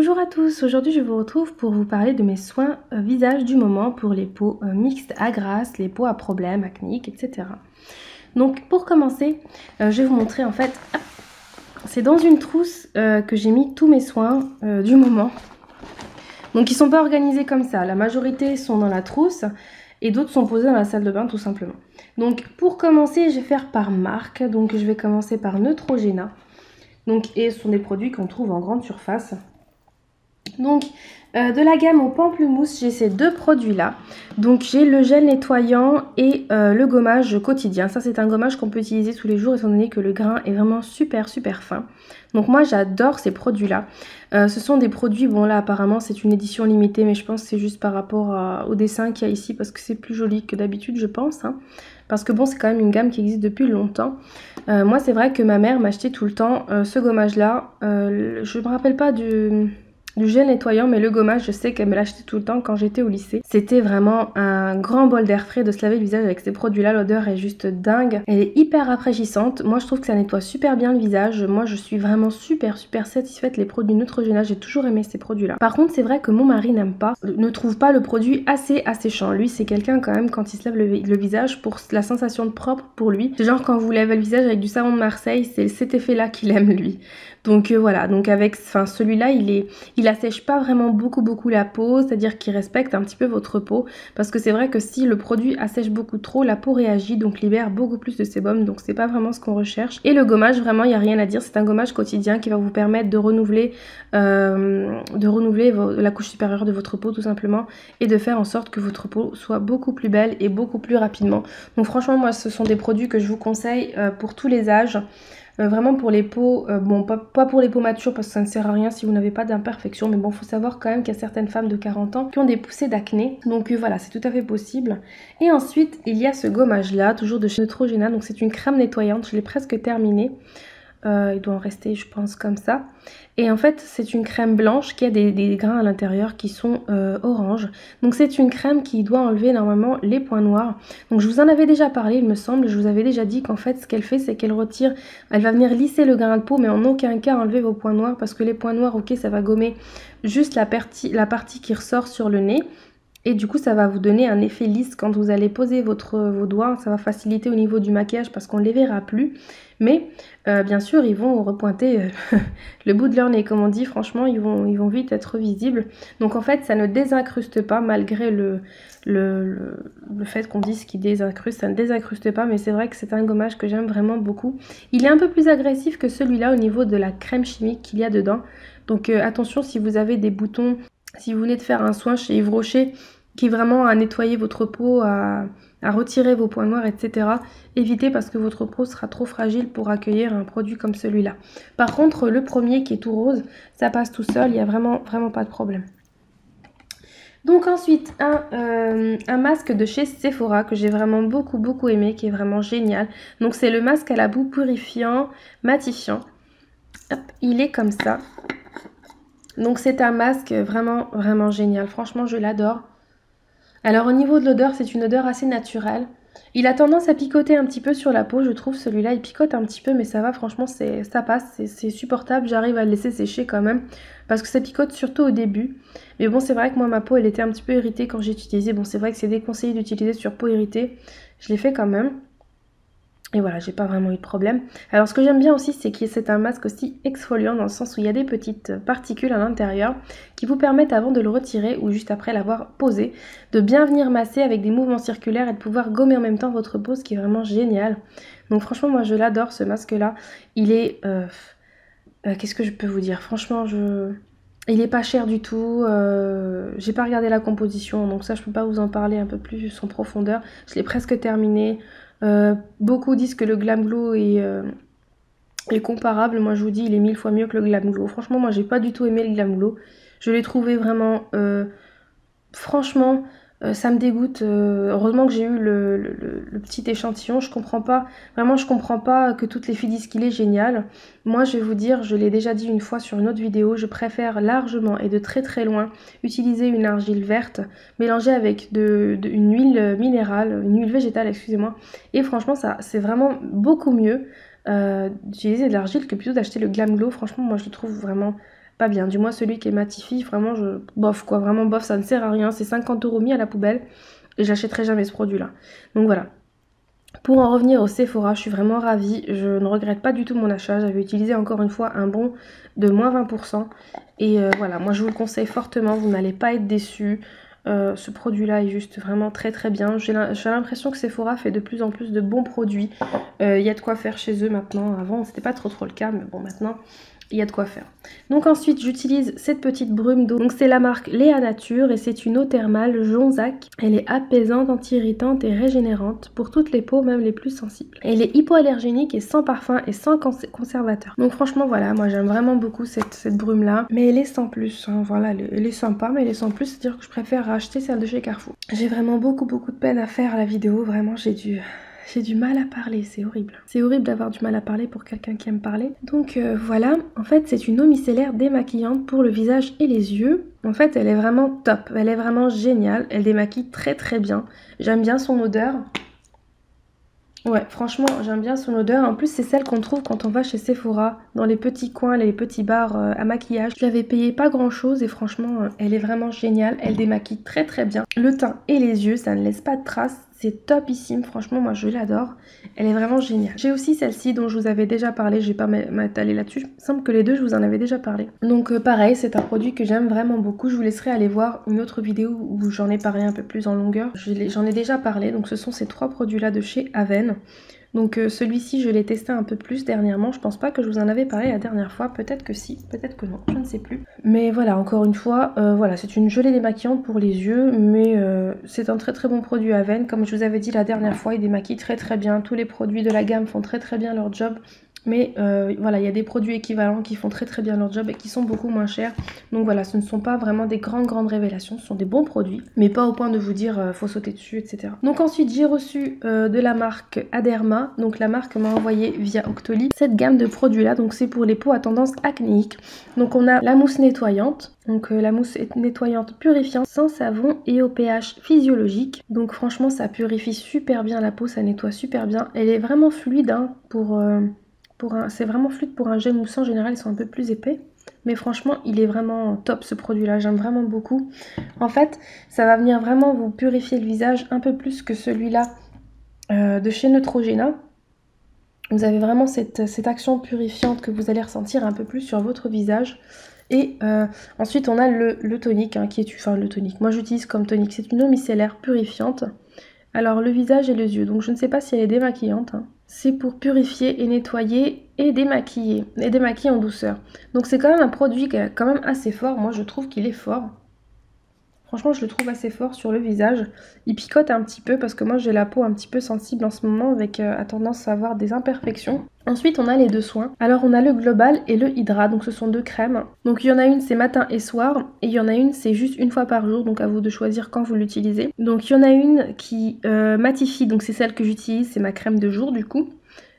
Bonjour à tous, aujourd'hui je vous retrouve pour vous parler de mes soins visage du moment pour les peaux mixtes à grasse, les peaux à problèmes, acnéiques, etc. Donc pour commencer, je vais vous montrer en fait, c'est dans une trousse que j'ai mis tous mes soins du moment. Donc ils ne sont pas organisés comme ça, la majorité sont dans la trousse et d'autres sont posés dans la salle de bain tout simplement. Donc pour commencer, je vais faire par marque, donc je vais commencer par Neutrogena. Donc, et ce sont des produits qu'on trouve en grande surface. Donc de la gamme au pamplemousse, j'ai ces deux produits là. Donc j'ai le gel nettoyant et le gommage quotidien. Ça c'est un gommage qu'on peut utiliser tous les jours étant donné que le grain est vraiment super fin. Donc moi j'adore ces produits là. Ce sont des produits, bon là apparemment c'est une édition limitée, mais je pense que c'est juste par rapport au dessin qu'il y a ici parce que c'est plus joli que d'habitude je pense. Parce que bon c'est quand même une gamme qui existe depuis longtemps. Moi c'est vrai que ma mère m'achetait tout le temps ce gommage là. Je me rappelle pas du gel nettoyant, mais le gommage je sais qu'elle me l'achetait tout le temps quand j'étais au lycée. C'était vraiment un grand bol d'air frais de se laver le visage avec ces produits là. L'odeur est juste dingue, elle est hyper rafraîchissante. Moi je trouve que ça nettoie super bien le visage. Moi je suis vraiment super satisfaite. Les produits Neutrogena, j'ai toujours aimé ces produits là. Par contre c'est vrai que mon mari ne trouve pas le produit assez asséchant. Lui c'est quelqu'un quand même, quand il se lave le visage, pour la sensation de propre pour lui, c'est genre quand vous lavez le visage avec du savon de Marseille, c'est cet effet là qu'il aime lui. Donc voilà, donc avec celui-là il assèche pas vraiment beaucoup la peau, c'est-à-dire qu'il respecte un petit peu votre peau, parce que c'est vrai que si le produit assèche beaucoup trop, la peau réagit, donc libère beaucoup plus de sébum, donc c'est pas vraiment ce qu'on recherche. Et le gommage, vraiment il n'y a rien à dire, c'est un gommage quotidien qui va vous permettre de renouveler la couche supérieure de votre peau tout simplement, et de faire en sorte que votre peau soit beaucoup plus belle et beaucoup plus rapidement. Donc franchement moi ce sont des produits que je vous conseille pour tous les âges. Vraiment pour les peaux, bon pas pour les peaux matures parce que ça ne sert à rien si vous n'avez pas d'imperfection, mais bon faut savoir quand même qu'il y a certaines femmes de 40 ans qui ont des poussées d'acné, donc voilà c'est tout à fait possible. Et ensuite il y a ce gommage là, toujours de chez Neutrogena, donc c'est une crème nettoyante, je l'ai presque terminée. Il doit en rester je pense comme ça. Et en fait c'est une crème blanche qui a des grains à l'intérieur qui sont orange. Donc c'est une crème qui doit enlever normalement les points noirs. Donc je vous en avais déjà parlé il me semble, je vous avais déjà dit qu'en fait ce qu'elle fait c'est qu'elle retire, elle va venir lisser le grain de peau mais en aucun cas enlever vos points noirs, parce que les points noirs ok ça va gommer juste la partie qui ressort sur le nez. Et du coup ça va vous donner un effet lisse quand vous allez poser vos doigts, ça va faciliter au niveau du maquillage parce qu'on ne les verra plus. Mais bien sûr ils vont repointer le bout de leur nez comme on dit, franchement ils vont vite être visibles. Donc en fait ça ne désincruste pas malgré le fait qu'on dise qu'il désincruste, ça ne désincruste pas, mais c'est vrai que c'est un gommage que j'aime vraiment beaucoup. Il est un peu plus agressif que celui-là au niveau de la crème chimique qu'il y a dedans. Donc attention si vous avez des boutons, si vous venez de faire un soin chez Yves Rocher qui est vraiment à nettoyer votre peau, à retirer vos points noirs, etc. Évitez parce que votre peau sera trop fragile pour accueillir un produit comme celui-là. Par contre, le premier qui est tout rose, ça passe tout seul, il n'y a vraiment pas de problème. Donc ensuite, un masque de chez Sephora que j'ai vraiment beaucoup aimé, qui est vraiment génial. Donc c'est le masque à la boue purifiant, matifiant. Hop, il est comme ça. Donc c'est un masque vraiment génial, franchement je l'adore. Alors au niveau de l'odeur, c'est une odeur assez naturelle. Il a tendance à picoter un petit peu sur la peau, je trouve. Celui-là, il picote un petit peu, mais ça va, franchement, ça passe, c'est supportable. J'arrive à le laisser sécher quand même, parce que ça picote surtout au début. Mais bon, c'est vrai que moi, ma peau, elle était un petit peu irritée quand j'ai utilisé. Bon, c'est vrai que c'est déconseillé d'utiliser sur peau irritée. Je l'ai fait quand même. Et voilà, j'ai pas vraiment eu de problème. Alors ce que j'aime bien aussi, c'est que c'est un masque aussi exfoliant, dans le sens où il y a des petites particules à l'intérieur qui vous permettent, avant de le retirer ou juste après l'avoir posé, de bien venir masser avec des mouvements circulaires et de pouvoir gommer en même temps votre peau, ce qui est vraiment génial. Donc franchement moi je l'adore ce masque là. Il est... qu'est-ce que je peux vous dire? Franchement il est pas cher du tout. J'ai pas regardé la composition, donc ça je peux pas vous en parler un peu plus en profondeur. Je l'ai presque terminé. Beaucoup disent que le Glam Glow est comparable. Moi je vous dis il est 1000 fois mieux que le Glam Glow. Franchement moi j'ai pas du tout aimé le Glam Glow. Je l'ai trouvé vraiment franchement ça me dégoûte. Heureusement que j'ai eu le petit échantillon. Je comprends pas que toutes les filles disent qu'il est génial. Moi je vais vous dire, je l'ai déjà dit une fois sur une autre vidéo, je préfère largement et de très loin utiliser une argile verte mélangée avec une huile minérale, une huile végétale excusez-moi, et franchement ça c'est vraiment beaucoup mieux d'utiliser de l'argile que plutôt d'acheter le Glam Glow. Franchement moi je le trouve vraiment pas bien. Du moins celui qui est Matifie, vraiment bof quoi, vraiment bof, ça ne sert à rien. C'est 50 € mis à la poubelle et j'achèterai jamais ce produit là. Donc voilà. Pour en revenir au Sephora, je suis vraiment ravie, je ne regrette pas du tout mon achat, j'avais utilisé encore une fois un bon de moins 20% et voilà, moi je vous le conseille fortement, vous n'allez pas être déçus. Ce produit là est juste vraiment très très bien. J'ai l'impression que Sephora fait de plus en plus de bons produits. Il y a de quoi faire chez eux maintenant. Avant c'était pas trop le cas, mais bon, maintenant il y a de quoi faire. Donc ensuite j'utilise cette petite brume d'eau. Donc c'est la marque Léa Nature et c'est une eau thermale Jonzac. Elle est apaisante, anti-irritante et régénérante pour toutes les peaux, même les plus sensibles. Elle est hypoallergénique et sans parfum et sans conservateur. Donc franchement voilà, moi j'aime vraiment beaucoup cette brume là. Mais elle est sans plus, hein. Voilà, elle est sympa mais elle est sans plus, c'est-à-dire que je préfère racheter celle de chez Carrefour. J'ai vraiment beaucoup de peine à faire la vidéo, vraiment j'ai du mal à parler, c'est horrible. C'est horrible d'avoir du mal à parler pour quelqu'un qui aime parler. Donc voilà, en fait c'est une eau micellaire démaquillante pour le visage et les yeux. En fait elle est vraiment top, elle est vraiment géniale, elle démaquille très très bien. J'aime bien son odeur. Ouais, franchement, j'aime bien son odeur. En plus, c'est celle qu'on trouve quand on va chez Sephora, dans les petits coins, les petits bars à maquillage. Je l'avais payé pas grand chose et franchement, elle est vraiment géniale. Elle démaquille très très bien. Le teint et les yeux, ça ne laisse pas de traces. C'est topissime, franchement, moi je l'adore. Elle est vraiment géniale. J'ai aussi celle-ci dont je vous avais déjà parlé, je vais pas m'étaler là-dessus. Il me semble que les deux, je vous en avais déjà parlé. Donc pareil, c'est un produit que j'aime vraiment beaucoup. Je vous laisserai aller voir une autre vidéo où j'en ai parlé un peu plus en longueur. J'en ai déjà parlé, donc ce sont ces trois produits-là de chez Aven. Donc celui-ci je l'ai testé un peu plus dernièrement, je pense pas que je vous en avais parlé la dernière fois, peut-être que si, peut-être que non, je ne sais plus. Mais voilà, encore une fois, voilà, c'est une gelée démaquillante pour les yeux, mais c'est un très très bon produit Aven, comme je vous avais dit la dernière fois, il démaquille très très bien, tous les produits de la gamme font très très bien leur job. Mais voilà, il y a des produits équivalents qui font très très bien leur job et qui sont beaucoup moins chers. Donc voilà, ce ne sont pas vraiment des grandes révélations, ce sont des bons produits, mais pas au point de vous dire faut sauter dessus, etc. Donc ensuite j'ai reçu de la marque Aderma, donc la marque m'a envoyé via Octoly cette gamme de produits là, donc c'est pour les peaux à tendance acnéique. Donc on a la mousse nettoyante, donc la mousse nettoyante purifiante sans savon et au pH physiologique. Donc franchement ça purifie super bien la peau, ça nettoie super bien. Elle est vraiment fluide hein, c'est vraiment fluide pour un gel moussant, en général ils sont un peu plus épais. Mais franchement il est vraiment top ce produit là, j'aime vraiment beaucoup. En fait ça va venir vraiment vous purifier le visage un peu plus que celui-là de chez Neutrogena. Vous avez vraiment cette action purifiante que vous allez ressentir un peu plus sur votre visage. Et ensuite on a le tonique hein, qui est, enfin le tonique, moi j'utilise comme tonique, c'est une eau micellaire purifiante. Alors le visage et les yeux, donc je ne sais pas si elle est démaquillante, hein. C'est pour purifier et nettoyer et démaquiller en douceur. Donc c'est quand même un produit qui est quand même assez fort, moi je trouve qu'il est fort. Franchement je le trouve assez fort sur le visage. Il picote un petit peu parce que moi j'ai la peau un petit peu sensible en ce moment avec à tendance à avoir des imperfections. Ensuite on a les deux soins. Alors on a le Global et le Hydra, donc ce sont deux crèmes. Donc il y en a une c'est matin et soir et il y en a une c'est juste une fois par jour, donc à vous de choisir quand vous l'utilisez. Donc il y en a une qui matifie, donc c'est celle que j'utilise, c'est ma crème de jour du coup,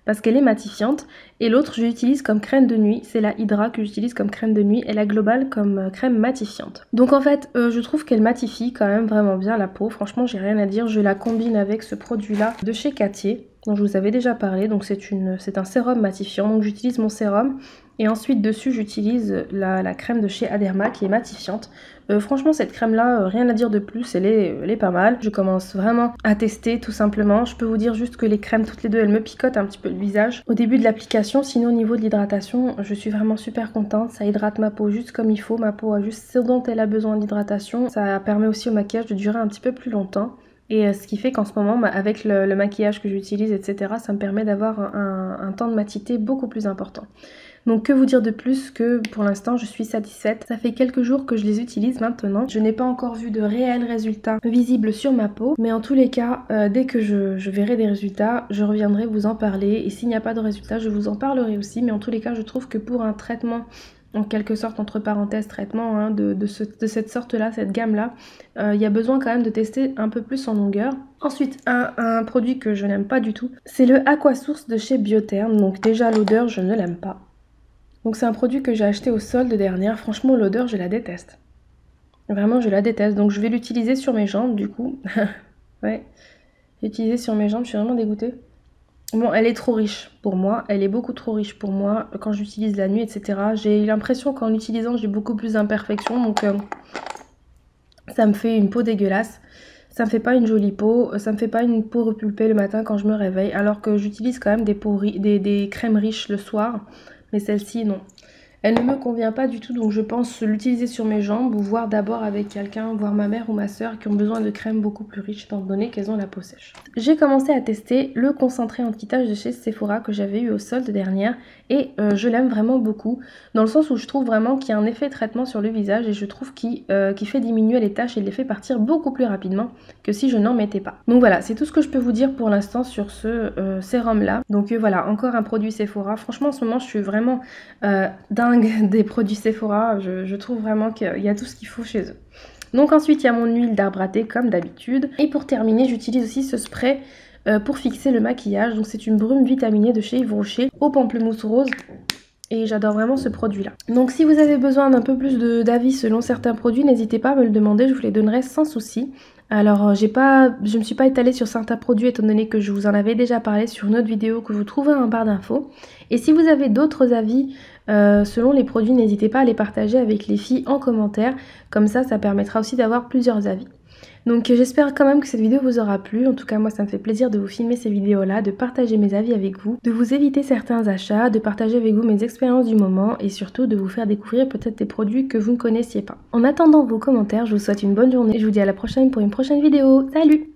parce qu'elle est matifiante. Et l'autre je l'utilise comme crème de nuit, c'est la Hydra que j'utilise comme crème de nuit et la Global comme crème matifiante. Donc en fait je trouve qu'elle matifie quand même vraiment bien la peau, franchement j'ai rien à dire, je la combine avec ce produit là de chez Cartier dont je vous avais déjà parlé, donc c'est un sérum matifiant, donc j'utilise mon sérum et ensuite dessus j'utilise la crème de chez Aderma qui est matifiante. Franchement cette crème là, rien à dire de plus, elle est pas mal. Je commence vraiment à tester tout simplement. Je peux vous dire juste que les crèmes toutes les deux elles me picotent un petit peu le visage au début de l'application, sinon au niveau de l'hydratation je suis vraiment super contente. Ça hydrate ma peau juste comme il faut, ma peau a juste ce dont elle a besoin d'hydratation. Ça permet aussi au maquillage de durer un petit peu plus longtemps. Et ce qui fait qu'en ce moment, avec le maquillage que j'utilise, etc., ça me permet d'avoir un temps de matité beaucoup plus important. Donc que vous dire de plus que pour l'instant je suis satisfaite. Ça fait quelques jours que je les utilise maintenant. Je n'ai pas encore vu de réels résultats visibles sur ma peau. Mais en tous les cas, dès que je verrai des résultats, je reviendrai vous en parler. Et s'il n'y a pas de résultats, je vous en parlerai aussi. Mais en tous les cas, je trouve que pour un traitement, en quelque sorte entre parenthèses traitement hein, de cette sorte là, cette gamme là, il y a besoin quand même de tester un peu plus en longueur. Ensuite un produit que je n'aime pas du tout, c'est le Aquasource de chez Biotherm. Donc déjà l'odeur je ne l'aime pas. Donc c'est un produit que j'ai acheté au solde dernière, franchement l'odeur je la déteste. Vraiment je la déteste, donc je vais l'utiliser sur mes jambes du coup. Ouais, l'utiliser sur mes jambes, je suis vraiment dégoûtée. Bon, elle est trop riche pour moi, elle est beaucoup trop riche pour moi quand j'utilise la nuit, etc. J'ai l'impression qu'en l'utilisant, j'ai beaucoup plus d'imperfections, donc ça me fait une peau dégueulasse. Ça me fait pas une jolie peau, ça me fait pas une peau repulpée le matin quand je me réveille, alors que j'utilise quand même des crèmes riches le soir, mais celle-ci, non. Elle ne me convient pas du tout, donc je pense l'utiliser sur mes jambes ou voir d'abord avec quelqu'un, voir ma mère ou ma soeur qui ont besoin de crèmes beaucoup plus riches étant donné qu'elles ont la peau sèche. J'ai commencé à tester le concentré anti-tache de chez Sephora que j'avais eu au solde dernière et je l'aime vraiment beaucoup dans le sens où je trouve vraiment qu'il y a un effet traitement sur le visage et je trouve qu'il fait diminuer les taches et les fait partir beaucoup plus rapidement que si je n'en mettais pas. Donc voilà, c'est tout ce que je peux vous dire pour l'instant sur ce sérum là. Donc voilà, encore un produit Sephora. Franchement en ce moment je suis vraiment dingue des produits Sephora, je trouve vraiment qu'il y a tout ce qu'il faut chez eux. Donc ensuite il y a mon huile d'arbre à thé comme d'habitude. Et pour terminer j'utilise aussi ce spray pour fixer le maquillage. Donc c'est une brume vitaminée de chez Yves Rocher au pamplemousse rose. Et j'adore vraiment ce produit là. Donc si vous avez besoin d'un peu plus d'avis selon certains produits, n'hésitez pas à me le demander, je vous les donnerai sans souci. Alors je ne me suis pas étalée sur certains produits étant donné que je vous en avais déjà parlé sur une autre vidéo que vous trouverez en barre d'infos. Et si vous avez d'autres avis selon les produits, n'hésitez pas à les partager avec les filles en commentaire. Comme ça permettra aussi d'avoir plusieurs avis. Donc j'espère quand même que cette vidéo vous aura plu. En tout cas moi ça me fait plaisir de vous filmer ces vidéos là, de partager mes avis avec vous, de vous éviter certains achats, de partager avec vous mes expériences du moment et surtout de vous faire découvrir peut-être des produits que vous ne connaissiez pas. En attendant vos commentaires, je vous souhaite une bonne journée. Je vous dis à la prochaine pour une prochaine vidéo. Salut!